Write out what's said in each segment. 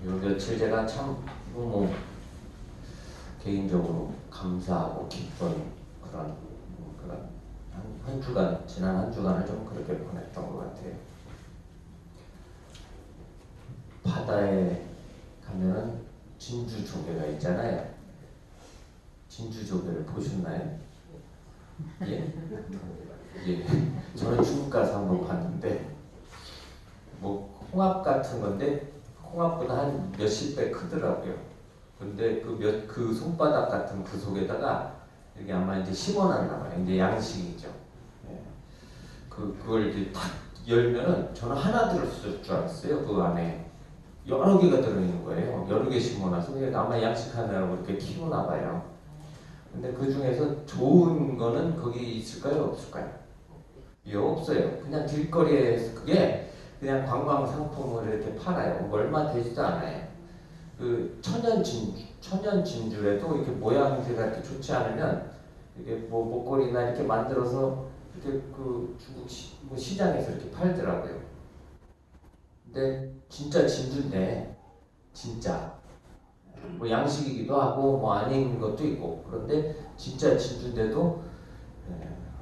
요 며칠 제가 참 개인적으로 감사하고 기쁜 그런 한 주간, 지난 한 주간을 좀 그렇게 보냈던 것 같아요. 바다에 가면은 진주 조개가 있잖아요. 진주 조개를 보셨나요? 예? 예. 저는 중국 가서 한번 봤는데 뭐 홍합 같은 건데 홍합보다 한 몇십 배 크더라고요. 근데 그 손바닥 같은 그 속에다가 이게 아마 이제 심어놨나 봐요. 이제 양식이죠. 예. 그걸 이제 딱 열면은 저는 하나 들었을 줄 알았어요. 그 안에 여러 개가 들어있는 거예요. 여러 개 심어놔서 아마 양식하느라고 이렇게 키우나 봐요. 근데 그 중에서 좋은 거는 거기 있을까요? 없을까요? 예, 없어요. 그냥 길거리에 그게 그냥 관광 상품으로 이렇게 팔아요. 뭐 얼마 되지도 않아요. 그 천연 진주에도 이렇게 모양새가 이렇게 좋지 않으면 이게 뭐 목걸이나 이렇게 만들어서 이렇게 그 중국 뭐 시장에서 이렇게 팔더라고요. 근데 진짜 진주인데 진짜 뭐 양식이기도 하고 뭐 아닌 것도 있고 그런데 진짜 진주인데도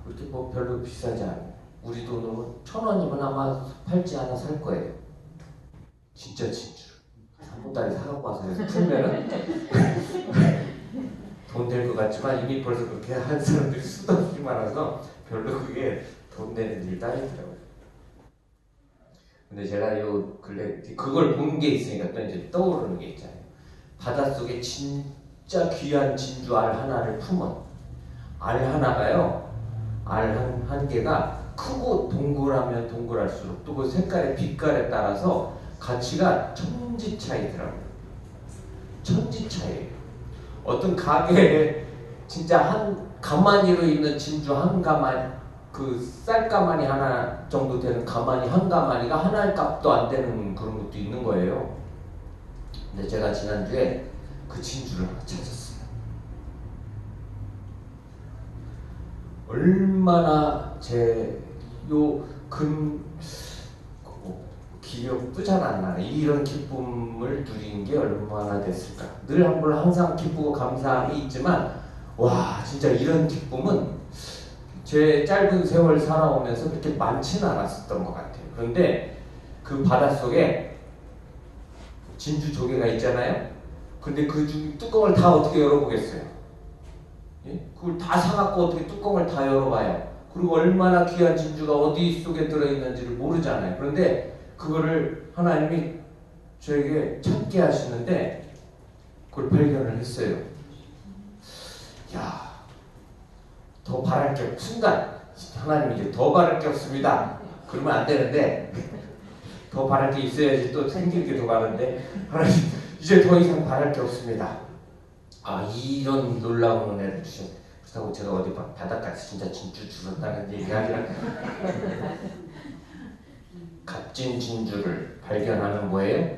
그렇게 뭐 별로 비싸지 않아요. 우리 돈으로 1,000원이면 아마 팔지 않아 살 거예요. 진짜 진주. 한 보따리 사갖고 와서 풀면은 돈 될 것 같지만 이미 벌써 그렇게 한 사람들이 수도 없이 많아서 별로 그게 돈 되는 일도 아니더라고요. 근데 제가 요 근래 그걸 본 게 있으니까 또 이제 떠오르는 게 있잖아요. 바닷속에 진짜 귀한 진주 알 하나를 품은 알 하나가요. 알 한 개가 크고 동그라면 동그랄수록 또 그 색깔의 빛깔에 따라서 가치가 천지 차이더라고요. 천지 차이예요. 어떤 가게에 진짜 한 가마니로 있는 진주 한 가마니 그 쌀가마니 하나 정도 되는 가마니 한 가마니가 하나의 값도 안 되는 그런 것도 있는 거예요. 근데 제가 지난주에 그 진주를 하나 찾았어요. 얼마나 기력 뿌잖아 나 이런 기쁨을 누린 게 얼마나 됐을까. 늘 한 번 항상 기쁘고 감사함이 있지만 와 진짜 이런 기쁨은 제 짧은 세월 살아오면서 그렇게 많지는 않았었던 것 같아요. 그런데 그 바닷속에 진주 조개가 있잖아요. 근데 그 뚜껑을 다 어떻게 열어보겠어요? 예? 그걸 다 사갖고 어떻게 뚜껑을 다 열어봐요. 그리고 얼마나 귀한 진주가 어디 속에 들어있는지를 모르잖아요. 그런데 그거를 하나님이 저에게 찾게 하시는데 그걸 발견을 했어요. 야, 더 바랄 게 순간 하나님이 이제 더 바랄 게 없습니다. 그러면 안 되는데 더 바랄 게 있어야지 또 생길 게 더 많은데 하나님 이제 더 이상 바랄 게 없습니다. 아 이런 놀라운 은혜를 주신. 그렇다고 제가 어디 바닷가에서 진짜 진주 주웠다는 얘기가 아니라 값진 진주를 발견하면 뭐예요?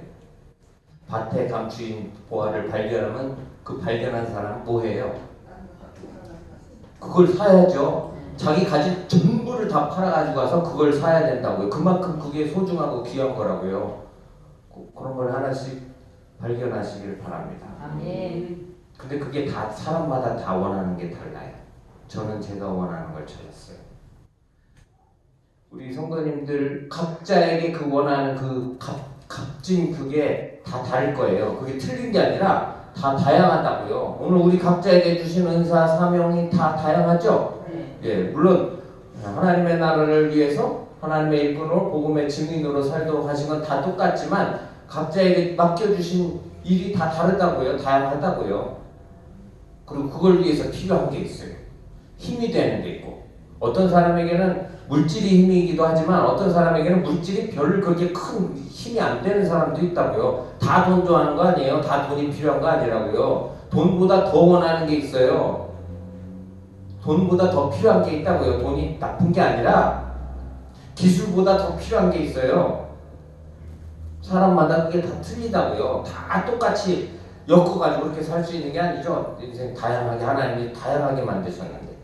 밭에 감추인 보화를 발견하면 그 발견한 사람은 뭐예요? 그걸 사야죠. 자기 가진 전부를 다 팔아가지고 와서 그걸 사야 된다고요. 그만큼 그게 소중하고 귀한 거라고요. 그런 걸 하나씩 발견하시길 바랍니다. 아멘. 근데 그게 다 사람마다 다 원하는 게 달라요. 저는 제가 원하는 걸 찾았어요. 우리 성도님들 각자에게 그 원하는 그 값진 그게 다 다를 거예요. 그게 틀린 게 아니라 다 다양하다고요. 오늘 우리 각자에게 주신 은사, 사명이 다 다양하죠? 예, 물론 하나님의 나라를 위해서 하나님의 일꾼으로 복음의 증인으로 살도록 하신 건 다 똑같지만 각자에게 맡겨주신 일이 다 다르다고요. 다양하다고요. 그리고 그걸 위해서 필요한 게 있어요. 힘이 되는 게 있고 어떤 사람에게는 물질이 힘이기도 하지만 어떤 사람에게는 물질이 별 그렇게 큰 힘이 안 되는 사람도 있다고요. 다 돈 좋아하는 거 아니에요. 다 돈이 필요한 거 아니라고요. 돈보다 더 원하는 게 있어요. 돈보다 더 필요한 게 있다고요. 돈이 나쁜 게 아니라 기술보다 더 필요한 게 있어요. 사람마다 그게 다 틀리다고요. 다 똑같이 엮어가지고 그렇게 살 수 있는 게 아니죠. 인생 다양하게 하나님이 다양하게 만드셨는데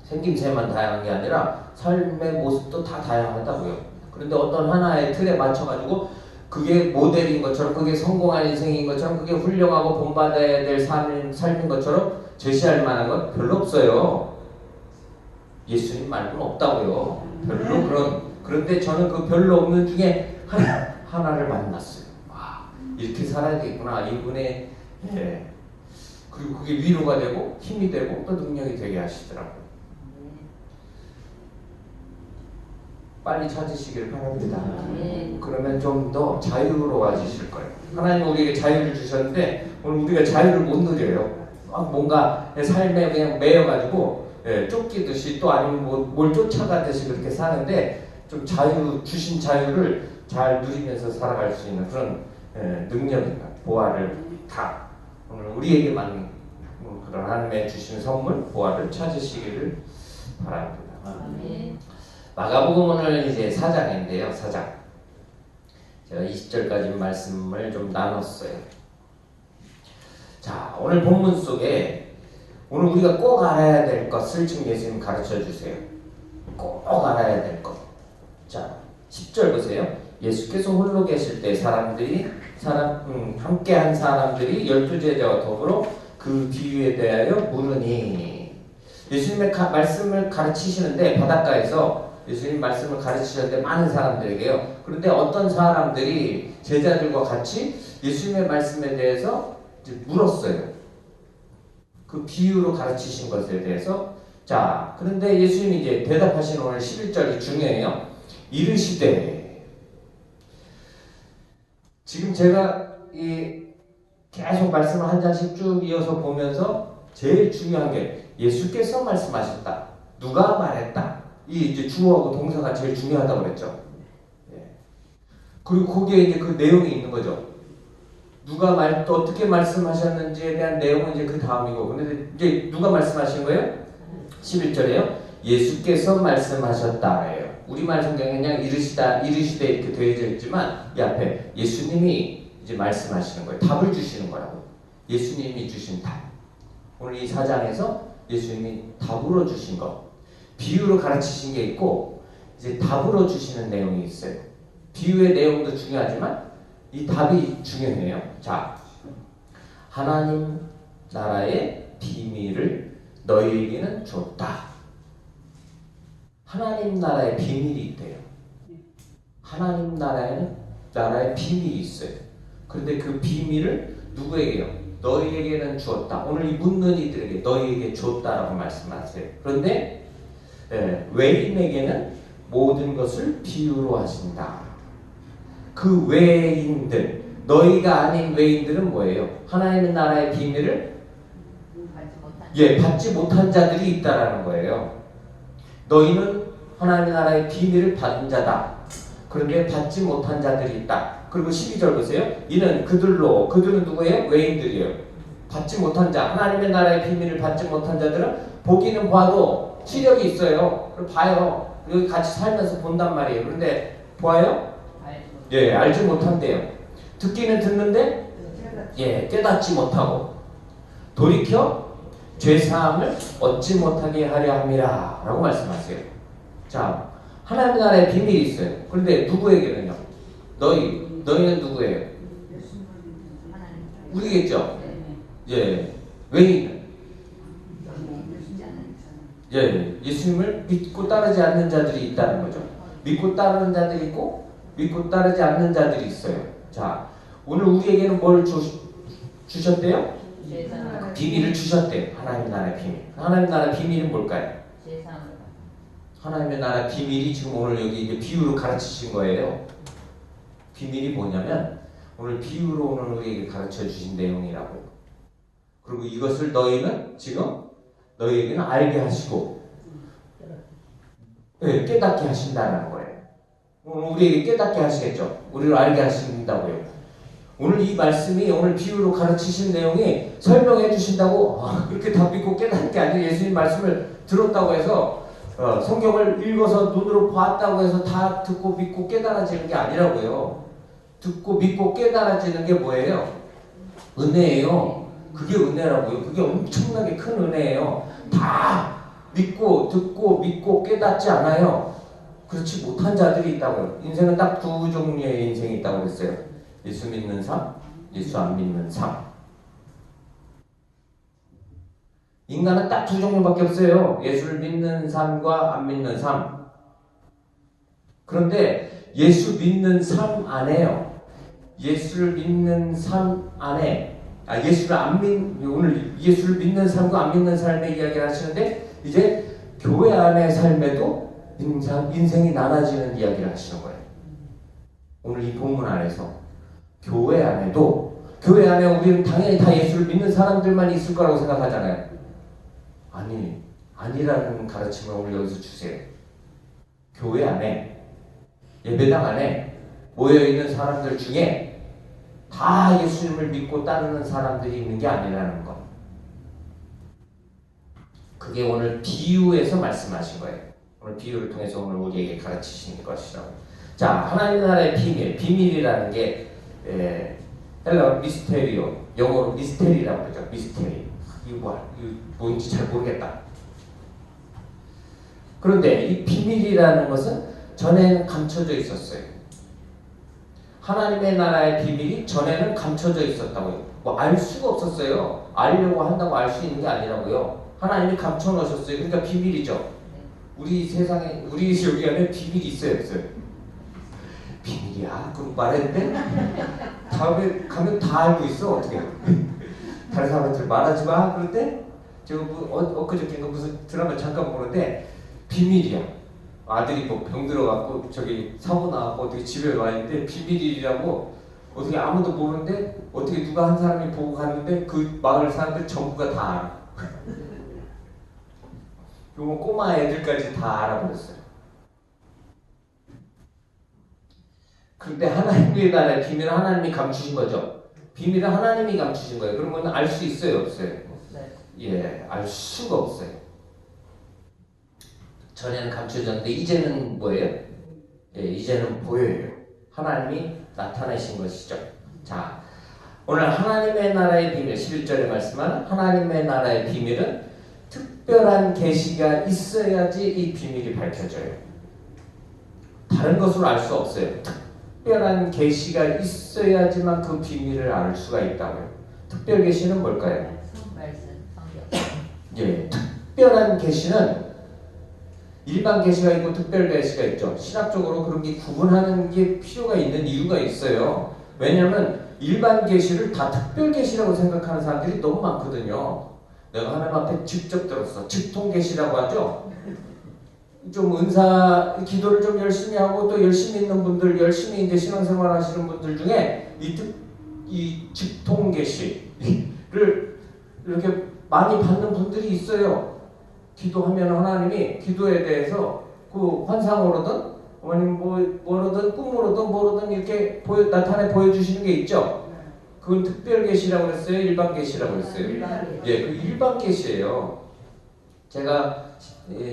생김새만 다양한 게 아니라 삶의 모습도 다 다양하다고요. 그런데 어떤 하나의 틀에 맞춰가지고 그게 모델인 것처럼, 그게 성공한 인생인 것처럼, 그게 훌륭하고 본받아야 될 삶인 것처럼 제시할 만한 건 별로 없어요. 예수님 말고는 없다고요. 별로 그런데 저는 그 별로 없는 중에 하나를 만났어요. 와, 이렇게 살아야 되겠구나. 이분의, 예. 그리고 그게 위로가 되고 힘이 되고 또 능력이 되게 하시더라고요. 빨리 찾으시기를 바랍니다. 그러면 좀 더 자유로워지실 거예요. 하나님은 우리에게 자유를 주셨는데 오늘 우리가 자유를 못 누려요. 뭔가 삶에 그냥 매여가지고 쫓기듯이 또 아니면 뭘 쫓아가듯이 그렇게 사는데 좀 주신 자유를 잘 누리면서 살아갈 수 있는 그런 능력인가 보화를 다 오늘 우리에게만 그런 하나님의 주신 선물 보화를 찾으시기를 바랍니다. 마가복음은 이제 4장인데요. 4장. 제가 20절까지 말씀을 좀 나눴어요. 자, 오늘 본문 속에 오늘 우리가 꼭 알아야 될 것을 지금 예수님 가르쳐 주세요. 꼭 알아야 될 것. 자, 10절 보세요. 예수께서 홀로 계실 때 함께한 사람들이 12제자와 더불어 그 비유에 대하여 물으니 예수님의 말씀을 가르치시는데 바닷가에서 예수님 말씀을 가르치셨는데 많은 사람들에게요. 그런데 어떤 사람들이 제자들과 같이 예수님의 말씀에 대해서 이제 물었어요. 그 비유로 가르치신 것에 대해서. 자, 그런데 예수님이 이제 대답하신 오늘 11절이 중요해요. 이르시되. 지금 제가 계속 말씀을 한 장씩 쭉 이어서 보면서 제일 중요한 게 예수께서 말씀하셨다. 누가 말했다. 이 이제 주어하고 동사가 제일 중요하다고 그랬죠. 예. 그리고 거기에 이제 그 내용이 있는 거죠. 누가 또 어떻게 말씀하셨는지에 대한 내용은 이제 그 다음이고. 근데 이제 누가 말씀하신 거예요? 11절에요. 예수께서 말씀하셨다예요. 우리말 성경에 그냥 이르시되 이렇게 되어져 있지만 이 앞에 예수님이 이제 말씀하시는 거예요. 답을 주시는 거라고. 예수님이 주신 답. 오늘 이 4장에서 예수님이 답으로 주신 것. 비유로 가르치신 게 있고 이제 답으로 주시는 내용이 있어요. 비유의 내용도 중요하지만 이 답이 중요해요. 자, 하나님 나라의 비밀을 너희에게는 줬다. 하나님 나라의 비밀이 있대요. 하나님 나라의 비밀이 있어요. 그런데 그 비밀을 누구에게요? 너희에게는 주었다. 오늘 이 묻는 이들에게 너희에게 줬다라고 말씀하세요. 그런데 외인에게는 모든 것을 비유로 하신다. 그 외인들, 너희가 아닌 외인들은 뭐예요? 하나님의 나라의 비밀을 받지 못한 자들이 있다라는 거예요. 너희는 하나님의 나라의 비밀을 받은 자다. 그런데 받지 못한 자들이 있다. 그리고 12절 보세요. 그들은 누구예요? 외인들이에요. 받지 못한 자. 하나님의 나라의 비밀을 받지 못한 자들은 보기는 봐도 시력이 있어요. 그럼 봐요. 여기 같이 살면서 본단 말이에요. 그런데 보아요? 알지 못한대요. 듣기는 듣는데 깨닫지 못하고 돌이켜 죄사함을 얻지 못하게 하려 함이라 라고 말씀하세요. 자, 하나님 나라의 비밀이 있어요. 그런데 누구에게는요? 너희는 누구예요? 우리겠죠? 외인. 예수님을 믿고 따르지 않는 자들이 있다는 거죠. 믿고 따르는 자들이 있고 믿고 따르지 않는 자들이 있어요. 자, 오늘 우리에게는 뭘 주셨대요? 비밀을 주셨대요. 하나님 나라의 비밀. 하나님 나라의 비밀은 뭘까요? 하나님의 나라 비밀이 지금 오늘 여기 이제 비유로 가르치신 거예요. 비밀이 뭐냐면 오늘 비유로 오늘 우리에게 가르쳐 주신 내용이라고. 그리고 이것을 너희에게는 알게 하시고 깨닫게 하신다는 거예요. 오늘 우리에게 깨닫게 하시겠죠. 우리를 알게 하신다고요. 오늘 이 말씀이 오늘 비유로 가르치신 내용이 설명해 주신다고 그렇게 다 믿고 깨닫는 게 아니라 예수님 말씀을 들었다고 해서 성경을 읽어서 눈으로 봤다고 해서 다 듣고 믿고 깨달아지는 게 아니라고요. 듣고 믿고 깨달아지는 게 뭐예요? 은혜예요. 그게 은혜라고요. 그게 엄청나게 큰 은혜예요. 다 믿고 듣고 믿고 깨닫지 않아요. 그렇지 못한 자들이 있다고요. 인생은 딱 두 종류의 인생이 있다고 그랬어요. 예수 믿는 삶, 예수 안 믿는 삶. 인간은 딱 두 종류밖에 없어요. 예수를 믿는 삶과 안 믿는 삶. 그런데 예수 믿는 삶 안에요. 예수를 믿는 삶 안에 오늘 예수를 믿는 삶과 안 믿는 삶의 이야기를 하시는데 이제 교회 안의 삶에도 인생이 나눠지는 이야기를 하시는 거예요. 오늘 이 본문 안에서 교회 안에 우리는 당연히 다 예수를 믿는 사람들만 있을 거라고 생각하잖아요. 아니라는 가르침을 오늘 여기서 주세요. 교회 안에, 예배당 안에 모여있는 사람들 중에 다 예수님을 믿고 따르는 사람들이 있는 게 아니라는 것. 그게 오늘 비유에서 말씀하신 거예요. 오늘 비유를 통해서 오늘 우리에게 가르치시는 것이라고. 자, 하나님의 나라의 비밀이라는 게 헬라어 미스테리오, 영어로 미스테리라고 그러죠. 미스테리. 이거 뭔지 잘 모르겠다. 그런데 이 비밀이라는 것은 전에는 감춰져 있었어요. 하나님의 나라의 비밀이 전에는 감춰져 있었다고요. 알 수가 없었어요. 알려고 한다고 알 수 있는 게 아니라고요. 하나님이 감춰 놓으셨어요. 그러니까 비밀이죠. 우리 세상에, 우리 여기 안에 비밀이 있어요, 없어요? 비밀이야? 그럼 말했는데 다음에 가면 다 알고 있어. 어떻게? 다른 사람한테 말하지 마. 그럴 때 제가 엊그저께인가 무슨 드라마 잠깐 보는데 비밀이야. 아들이 뭐 병 들어갖고 저기 사고 나갖고 어떻게 집에 와 있는데 비밀이라고 어떻게 아무도 모르는데 어떻게 누가 한 사람이 보고 갔는데 그 마을 사람들 전부가 다 알아. 요거 꼬마 애들까지 다 알아버렸어요. 그런데 하나님의 나라의 비밀은 하나님이 감추신 거죠. 비밀은 하나님이 감추신 거예요. 그러면 알 수 있어요, 없어요? 예, 알 수가 없어요. 전에는 감춰졌는데 이제는 뭐예요? 예, 이제는 보여요. 하나님이 나타내신 것이죠. 자, 오늘 하나님의 나라의 비밀 11절에 말씀하는 하나님의 나라의 비밀은 특별한 계시가 있어야지 이 비밀이 밝혀져요. 다른 것으로 알 수 없어요. 특별한 계시가 있어야지만 그 비밀을 알 수가 있다고요. 특별 계시는 뭘까요? 예, 특별한 계시는 일반 계시가 있고 특별 계시가 있죠. 신학적으로 그런 게 구분하는 게 필요가 있는 이유가 있어요. 왜냐하면 일반 계시를 다 특별 계시라고 생각하는 사람들이 너무 많거든요. 내가 하나님 앞에 직접 들었어. 직통 계시라고 하죠. 좀 은사 기도를 좀 열심히 하고 또 열심히 있는 분들, 열심히 이제 신앙생활 하시는 분들 중에 이 직통 계시를 이렇게 많이 받는 분들이 있어요. 기도하면 하나님이 기도에 대해서 그 환상으로든 아니면 뭐로든 꿈으로든 뭐로든 이렇게 나타내 보여주시는 게 있죠. 그건 특별 계시라고 했어요. 일반 계시라고 했어요. 예, 그 일반 계시예요. 제가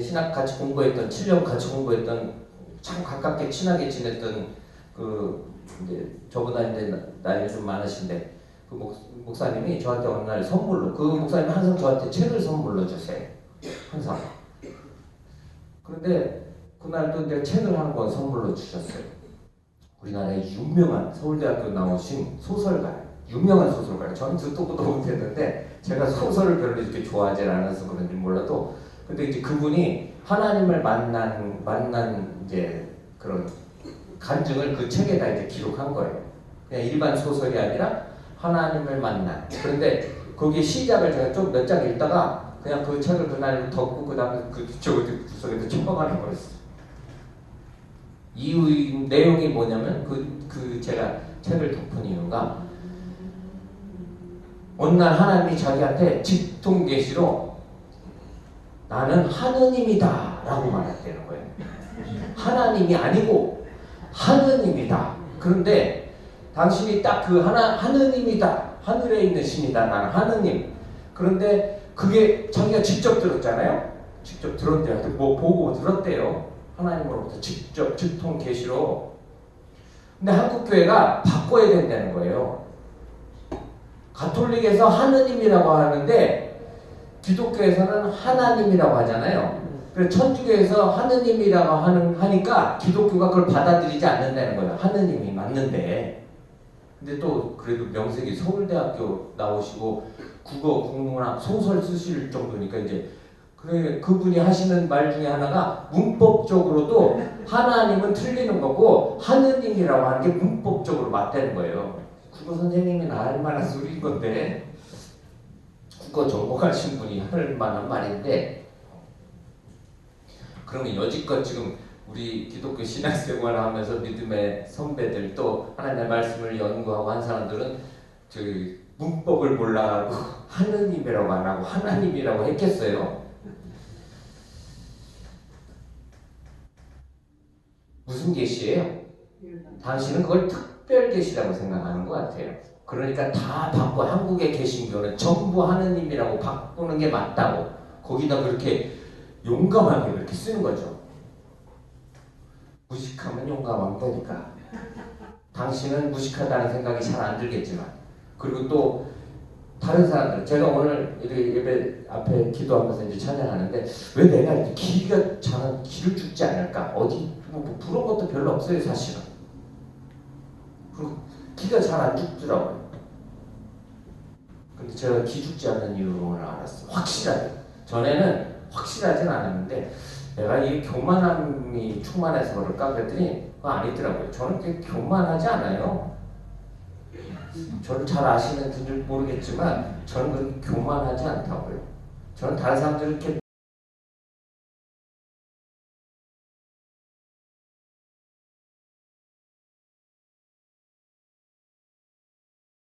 신학 같이 공부했던 7년 같이 공부했던 참 가깝게 친하게 지냈던 그 이제 저보다 이제 나이 좀 많으신데 그 목사님이 저한테 어느 날 선물로 그 목사님이 항상 저한테 책을 선물로 주세요. 항상. 그런데 그날도 내가 책을 한 권 선물로 주셨어요. 우리나라의 유명한 서울대학교 나오신 소설가, 유명한 소설가예요. 저는 듣도 보도 못했는데 제가 소설을 별로 이렇게 좋아하지 않아서 그런지 몰라도 근데 이제 그분이 하나님을 만난 이제 그런 간증을 그 책에다 이제 기록한 거예요. 그냥 일반 소설이 아니라 하나님을 만난. 그런데 거기에 시작을 제가 좀 몇 장 읽다가 그냥 그 책을 그날 덮고 그 다음에 그 구석에다 처박아내 버렸어요. 이 내용이 뭐냐면 제가 책을 덮은 이유가 어느 날 하나님이 자기한테 직통 계시로 나는 하느님이다 라고 말했다는 거예요. 하나님이 아니고 하느님이다. 그런데 당신이 딱 그 하느님이다. 하늘에 있는 신이다. 나는 하느님. 그런데 그게 자기가 직접 들었잖아요. 직접 들었대요. 뭐 보고 들었대요. 하나님으로부터 직접 직통 계시로. 근데 한국 교회가 바꿔야 된다는 거예요. 가톨릭에서 하느님이라고 하는데 기독교에서는 하나님이라고 하잖아요. 그래서 천주교에서 하느님이라고 하니까 기독교가 그걸 받아들이지 않는다는 거예요. 하느님이 맞는데. 근데 또 그래도 명색이 서울대학교 나오시고 국어, 국문학, 소설 쓰실 정도니까 이제 그분이 하시는 말 중에 하나가 문법적으로도 하나님은 틀리는 거고 하느님이라고 하는 게 문법적으로 맞다는 거예요. 국어 선생님이나 할 만한 소리인 건데 국어 전공하신 분이 할 만한 말인데 그러면 여지껏 지금 우리 기독교 신학생활 하면서 믿음의 선배들 또 하나님의 말씀을 연구하고 한 사람들은 저기 문법을 몰라하고 하느님이라고 안 하고 하나님이라고 했겠어요. 무슨 계시예요? 당신은 그걸 특별 계시라고 생각하는 것 같아요. 그러니까 다 바꿔. 한국의 개신교는 전부 하느님이라고 바꾸는 게 맞다고 거기다 그렇게 용감하게 그렇게 쓰는 거죠. 무식하면 용감하면 되니까. 당신은 무식하다는 생각이 잘 안 들겠지만 그리고 또 다른 사람들 제가 오늘 예배 앞에 기도하면서 이제 찬양하는데 왜 내가 이렇게 기가 잘한 기를 죽지 않을까? 어디 뭐 부러운 것도 별로 없어요 사실은. 그리고 기가 잘 안 죽더라고요. 근데 제가 기 죽지 않는 이유를 오늘 알았어요. 확실하게. 전에는 확실하진 않았는데 내가 이 교만함이 충만해서 그럴까 그랬더니 그거 아니더라고요. 저는 그렇게 교만하지 않아요. 저를 잘 아시는지는 모르겠지만 저는 그렇게 교만하지 않다고요. 저는 다른 사람들을 이렇게